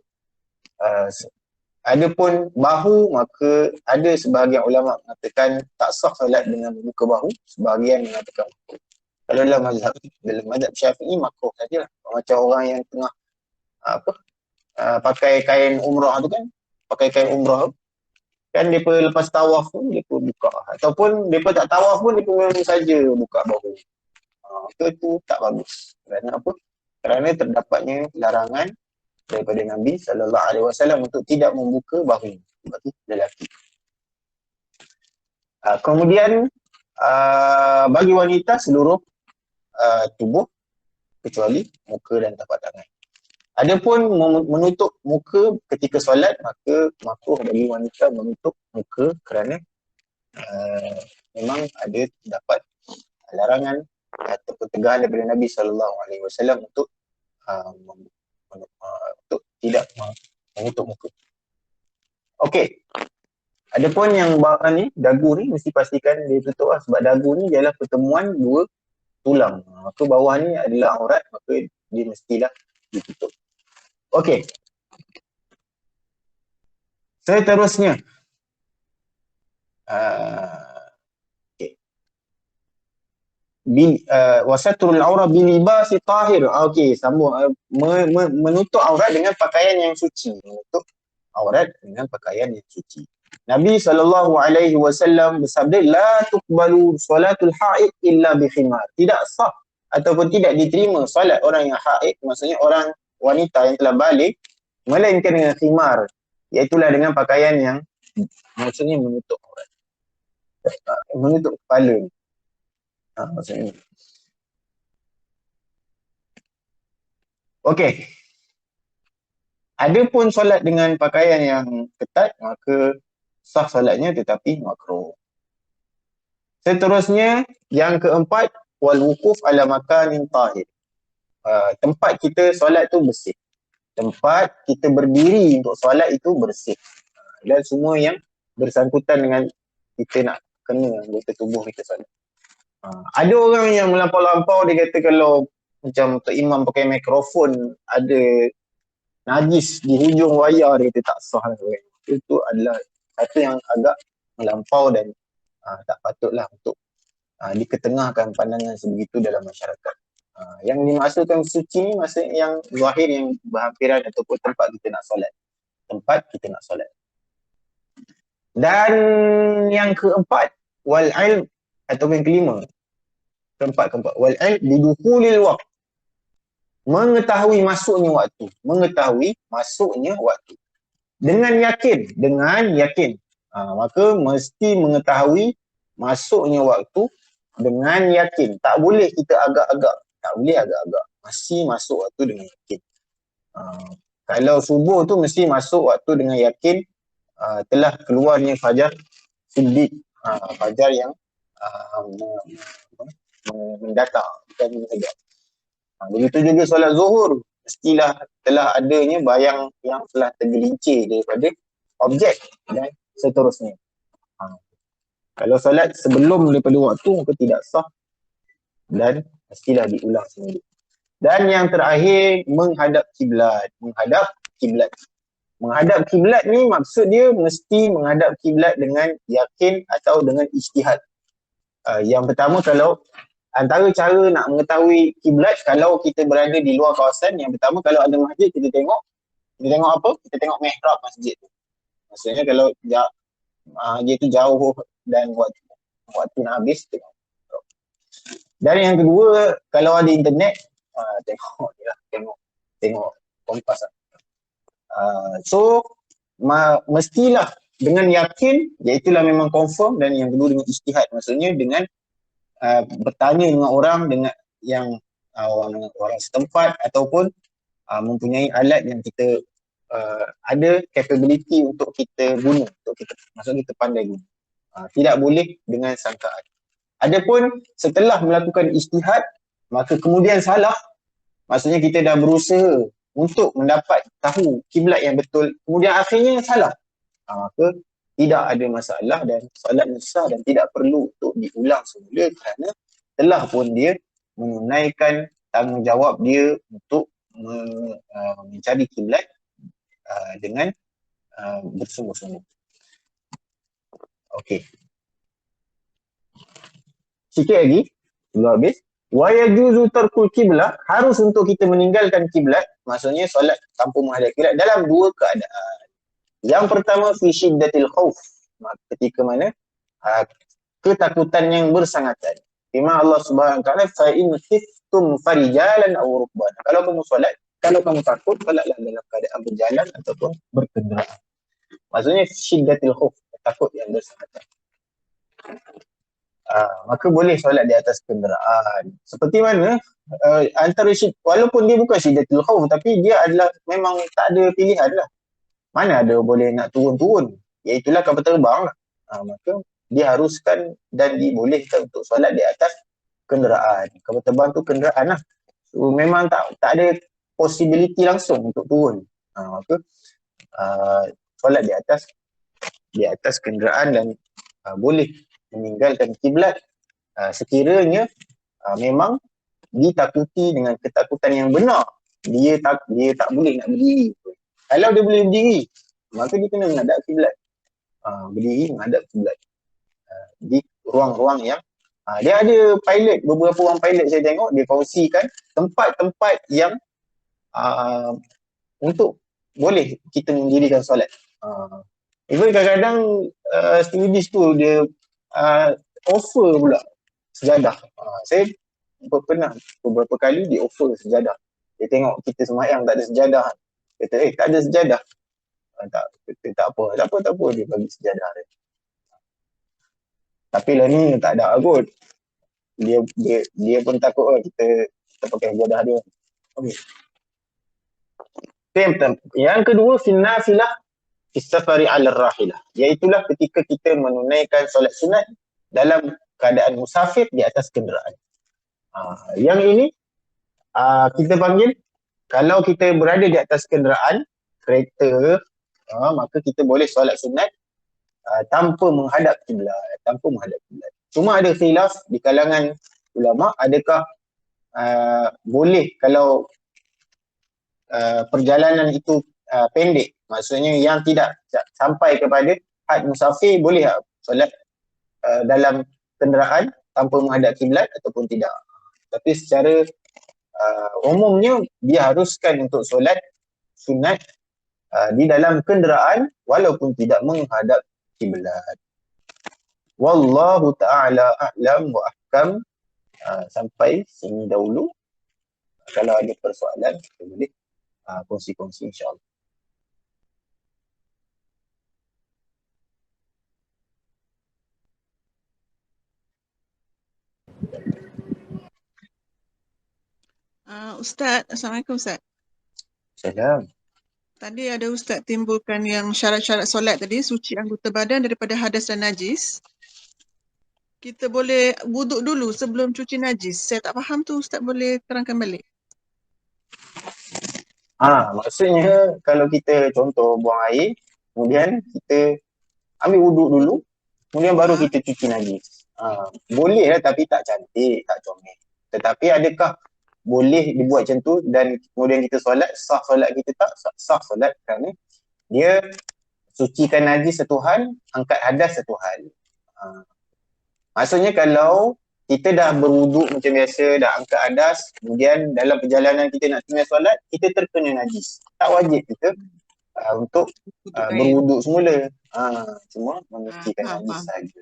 Adapun bahu, maka ada sebahagian ulama mengatakan tak sah solat dengan membuka bahu, sebahagian mengatakan makruh. Kalau dalam mazhab Syafi'i makruh sajalah. Macam orang yang tengah pakai kain umrah tu kan, kan depa lepas tawaf pun depa buka, ataupun depa tak tawaf pun depa memang saja buka bahu. Itu tak bagus. Kerana apa? Kerana terdapatnya larangan daripada Nabi SAW untuk tidak membuka bahu bagi lelaki. Kemudian bagi wanita seluruh tubuh, kecuali muka dan tapak tangan. Adapun menutup muka ketika solat, maka makruh bagi wanita menutup muka kerana memang ada dapat larangan ataupun tegahan daripada Nabi SAW untuk untuk tidak menutup muka. Okey. Adapun yang bawah ni, dagu ni mesti pastikan dia tutup lah, sebab dagu ni ialah pertemuan dua tulang. Maka bawah ni adalah aurat, maka dia mestilah ditutup. Okey. Seterusnya. Okey. Wasatrul aurah bilibasi tahir. Okey, sambung. Menutup aurat dengan pakaian yang suci. Menutup aurat dengan pakaian yang suci. Nabi SAW bersabda, la tuqbalu salatul haid illa bi khimar. Tidak sah ataupun tidak diterima solat orang yang haid, maksudnya orang wanita yang telah balik, melainkan dengan khimar, iaitulah dengan pakaian yang maksudnya menutup aurat, menutup kepala. Maksudnya. Okey. Adapun solat dengan pakaian yang ketat, maka sah solatnya tetapi makruh. Seterusnya, yang keempat, wal wukuf ala makanin tahir. Tempat kita solat tu bersih. Tempat kita berdiri untuk solat itu bersih. Dan semua yang bersangkutan dengan kita nak kena anggota tubuh kita solat. Ada orang yang melampau-lampau, dia kata kalau macam Tok Imam pakai mikrofon ada najis di hujung wayar, dia kata tak sah lah. Itu adalah satu yang agak melampau dan tak patutlah untuk diketengahkan pandangan sebegitu dalam masyarakat. Yang dimaksudkan suci ni maksudnya yang zahir, yang berhampiran ataupun tempat kita nak solat. Tempat kita nak solat. Dan yang keempat, wal ilm, ataupun yang kelima. Keempat. Wal ilm bidukhulil waqt. Mengetahui masuknya waktu. Mengetahui masuknya waktu. Dengan yakin. Maka mesti mengetahui masuknya waktu dengan yakin. Tak boleh kita agak-agak. Masih masuk waktu dengan yakin. Kalau subuh tu mesti masuk waktu dengan yakin telah keluarnya fajar siddiq. Fajar yang mendatang. Bukan menegak. Begitu juga solat zuhur. Mestilah telah adanya bayang yang telah tergelincir daripada objek dan seterusnya. Kalau solat sebelum daripada waktu, maka tidak sah dan mestilah diulang sendiri. Dan yang terakhir, menghadap kiblat. Menghadap kiblat ni maksud dia mesti menghadap kiblat dengan yakin atau dengan ijtihad. Yang pertama, kalau antara cara nak mengetahui kiblat kalau kita berada di luar kawasan, yang pertama kalau ada masjid, kita tengok apa? Kita tengok mihrab masjid tu. Maksudnya kalau dia tu jauh dan waktu nak habis, tengok. Dan yang kedua, kalau ada internet, tengok kompas. So mestilah dengan yakin, iaitulah memang confirm, dan yang kedua dengan ijtihad, maksudnya dengan bertanya dengan orang, dengan yang orang setempat, ataupun mempunyai alat yang kita ada capability untuk kita guna, maksudnya kita pandai guna. Tidak boleh dengan sangkaan. Adapun setelah melakukan ijtihad, maka kemudian salah, maksudnya kita dah berusaha untuk mendapat tahu kiblat yang betul, kemudian akhirnya salah, maka tidak ada masalah dan solat sah dan tidak perlu untuk diulang semula, kerana telah pun dia menunaikan tanggungjawab dia untuk mencari kiblat dengan bersungguh-sungguh. Okey. Sikit lagi sebelum habis. Wa yajuzu tarkul kiblah, harus untuk kita meninggalkan kiblat, maksudnya solat tanpa menghadap kiblat dalam dua keadaan. Yang pertama, fi syiddatil khauf, ketika mana ketakutan yang bersangatan. Firman Allah Subhanahu wa taala, fa in khiftum farijalan aw rukbana. Kalau kamu solat, kalau kamu takut, solatlah dalam keadaan berjalan ataupun berkenderaan. Maksudnya syiddatil khauf, takut yang bersangatan. maka boleh solat di atas kenderaan. Seperti mana antara walaupun dia bukan syiddatul khauf, tapi dia adalah memang tak ada pilihan lah. Mana ada boleh nak turun-turun, iaitulah kapal terbang lah. Maka diharuskan dan dibolehkan untuk solat di atas kenderaan. Kapal terbang tu kenderaan lah. So, memang tak ada possibility langsung untuk turun. Maka solat di atas kenderaan dan boleh meninggalkan kiblat sekiranya memang ditakuti dengan ketakutan yang benar. Dia tak boleh nak berdiri. Kalau dia boleh berdiri, maka dia kena menghadap kiblat. Berdiri menghadap kiblat. Di ruang-ruang yang dia ada beberapa orang pilot saya tengok, dia kongsikan tempat-tempat yang untuk boleh kita mendirikan solat. Even kadang-kadang stewardess tu dia offer pula sejadah. Saya pernah beberapa kali dia offer sejadah. Dia tengok kita semayang tak ada sejadah. Kata, tak ada sejadah. Tak apa, dia bagi sejadah dia. Tapi lah ni tak ada kot. Dia pun takut kita pakai sejadah dia. Okay. Yang kedua, finnafilah istafari ala rahilah. Iaitulah ketika kita menunaikan solat sunat dalam keadaan musafir di atas kenderaan. Yang ini kita panggil, kalau kita berada di atas kenderaan kereta, maka kita boleh solat sunat tanpa menghadap kiblat. Cuma ada khilaf di kalangan ulama, adakah boleh kalau perjalanan itu pendek, maksudnya yang tidak sampai kepada had musafir, boleh tak solat dalam kenderaan tanpa menghadap kiblat ataupun tidak. Tapi secara umumnya diharuskan untuk solat sunat di dalam kenderaan walaupun tidak menghadap kiblat. Wallahu ta'ala a'lam wa ahkam. Sampai sini dahulu. Kalau ada persoalan, kita boleh kongsi-kongsi insyaAllah. Ustaz, Assalamualaikum Ustaz. Salam. Tadi ada Ustaz timbulkan yang syarat-syarat solat tadi, suci anggota badan daripada hadas dan najis. Kita boleh wuduk dulu sebelum cuci najis. Saya tak faham tu, Ustaz boleh terangkan balik. Maksudnya kalau kita contoh buang air, kemudian kita ambil wuduk dulu, kemudian baru kita cuci najis. Boleh lah, tapi tak cantik, tak comel. Tetapi adakah boleh dibuat macam tu dan kemudian kita solat, sah solat kita? Tak sah solat, kerana dia sucikan najis satu hal, angkat hadas satu hal. Maksudnya kalau kita dah berwuduk macam biasa, dah angkat hadas, kemudian dalam perjalanan kita nak tunai solat, kita terkena najis. Tak wajib kita untuk berwuduk semula. Cuma menyucikan najis saja.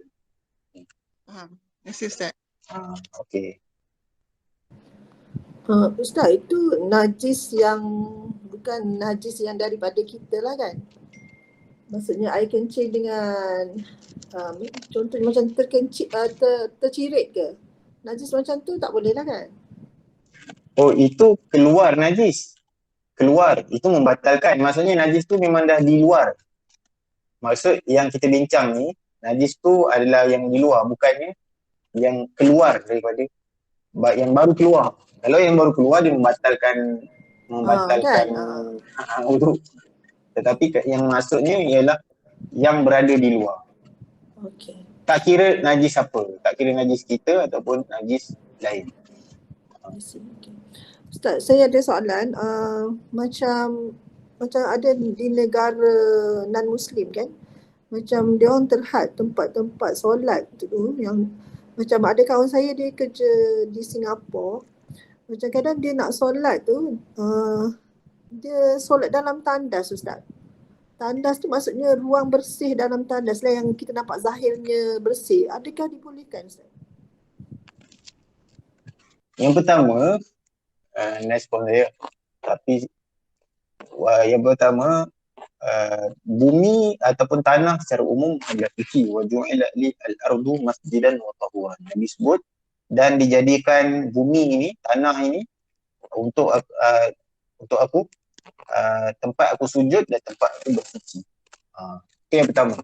Faham. Terima kasih Ustaz. Okey. Ustaz, itu najis yang bukan najis yang daripada kita lah kan? Maksudnya air kencing dengan contohnya macam tercirit ke? Najis macam tu tak boleh lah kan? Oh, itu keluar najis. Keluar, itu membatalkan. Maksudnya najis tu memang dah di luar. Maksud yang kita bincang ni, najis tu adalah yang di luar, bukannya yang keluar daripada, yang baru keluar. Kalau yang baru keluar, dia membatalkan untuk. Tetapi yang maksudnya ialah yang berada di luar. Okey. Tak kira najis apa, tak kira najis kita ataupun najis lain. Okay. Ustaz, saya ada soalan. Macam ada di negara non-Muslim kan, macam dia orang terhad tempat-tempat solat tu, yang macam ada kawan saya dia kerja di Singapura, macam kadang dia nak solat tu dia solat dalam tandas Ustaz. Tandas tu maksudnya ruang bersih dalam tandas lah, yang kita nampak zahirnya bersih. Adakah dibolehkan Ustaz? Yang pertama, respon saya, tapi yang pertama, bumi ataupun tanah secara umum adalah suci. Wa ju'ila li al-ardu masjidan wa tahuran. Nabi sebut, dan dijadikan bumi ini, tanah ini untuk aku tempat aku sujud dan tempat aku bersuci. Itu yang pertama.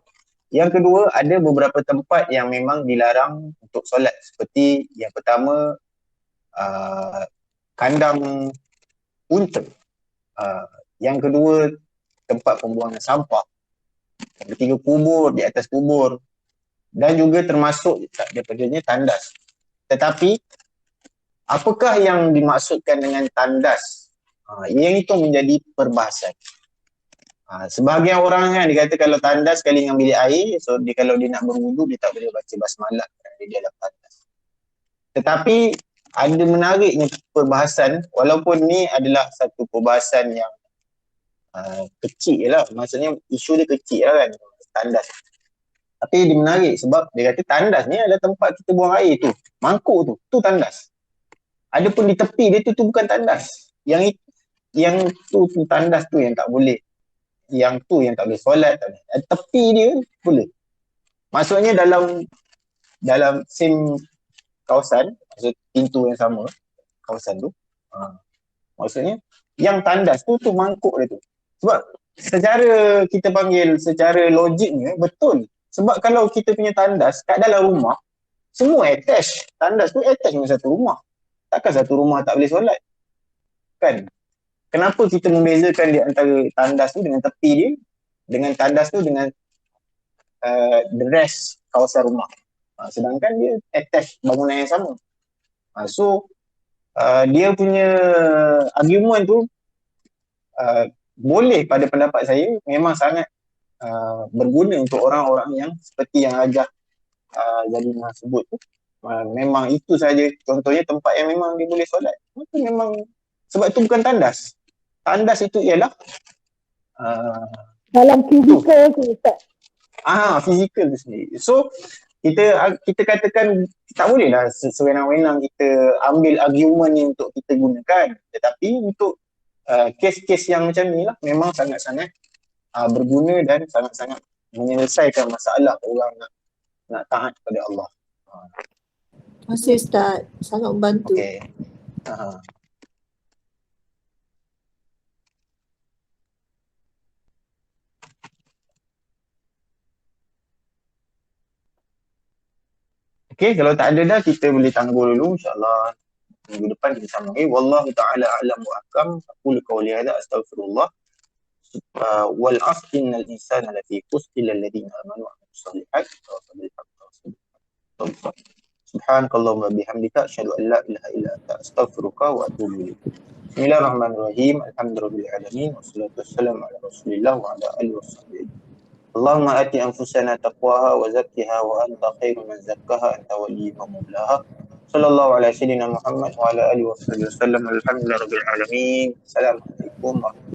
Yang kedua, ada beberapa tempat yang memang dilarang untuk solat, seperti yang pertama kandang unta, yang kedua tempat pembuangan sampah, yang ketiga kubur, di atas kubur, dan juga termasuk daripadanya tandas. Tetapi apakah yang dimaksudkan dengan tandas? Yang itu menjadi perbahasan. Sebahagian orang kan dia kata kalau tandas sekali dengan bilik air, so kalau dia nak berwudu dia tak boleh baca basmalah kerana dia dalam tandas. Tetapi ada menariknya perbahasan, walaupun ni adalah satu perbahasan yang kecil lah, maksudnya isu dia kecil lah kan, tandas. Tapi dia menarik sebab dia kata tandas ni adalah tempat kita buang air tu, mangkuk tu tandas. Adapun di tepi dia tu bukan tandas. Yang tu tandas tu yang tak boleh. Yang tu yang tak boleh solat. Tepi dia boleh. Maksudnya dalam same kawasan, maksud pintu yang sama, kawasan tu. Maksudnya yang tandas tu mangkuk dia tu. Sebab secara kita panggil, secara logiknya betul. Sebab kalau kita punya tandas kat dalam rumah, semua attach. Tandas tu attach dengan satu rumah. Takkan satu rumah tak boleh solat. Kan? Kenapa kita membezakan di antara tandas tu dengan tepi dia, dengan tandas tu dengan the rest kawasan rumah. Sedangkan dia attach bangunan yang sama. So, dia punya argument tu boleh pada pendapat saya memang sangat berguna untuk orang-orang yang seperti yang Hajah Zalimah sebut tu. Memang itu saja contohnya tempat yang memang dia boleh solat. Itu memang sebab itu bukan tandas. Tandas itu ialah dalam fizikal tu Ustaz. Fizikal tu sendiri. So kita katakan tak bolehlah sewenang-wenang kita ambil argument ni untuk kita gunakan. Tetapi untuk kes-kes yang macam ni lah memang sangat-sangat berguna dan sangat-sangat menyelesaikan masalah orang nak taat kepada Allah. Terima kasih Ustaz, sangat membantu. Okay. Okay, kalau tak ada dah kita boleh tangguh dulu, insyaAllah minggu depan kita sambung. Wallahu ta'ala a'lam wa ahkam. Aqulu qawli hadza astaghfirullah. Wal 'asri innal insana lafi khusr illa alladhina amanu wa 'amilus shalihat wa tawasaw bil haqqi wa tawasaw bis sabr. Subhanakallahumma bihamdika asyhadu an la ilaha illa anta astaghfiruka wa atubu ilaik. Bismillahirrahmanirrahim. Alhamdulillahil alamin wassalatu wassalamu ala Rasulillah wa ala alihi washabbihi. Allahumma ati anfusana taqwaha wa zakkiha wa anta khairu man zakkaha anta waliyuha wa mawlaha. Sallallahu ala sayyidina Muhammad wa ala alihi wasallam. Alhamdulillahirabbil alamin. Assalamualaikum warahmatullahi wabarakatuh.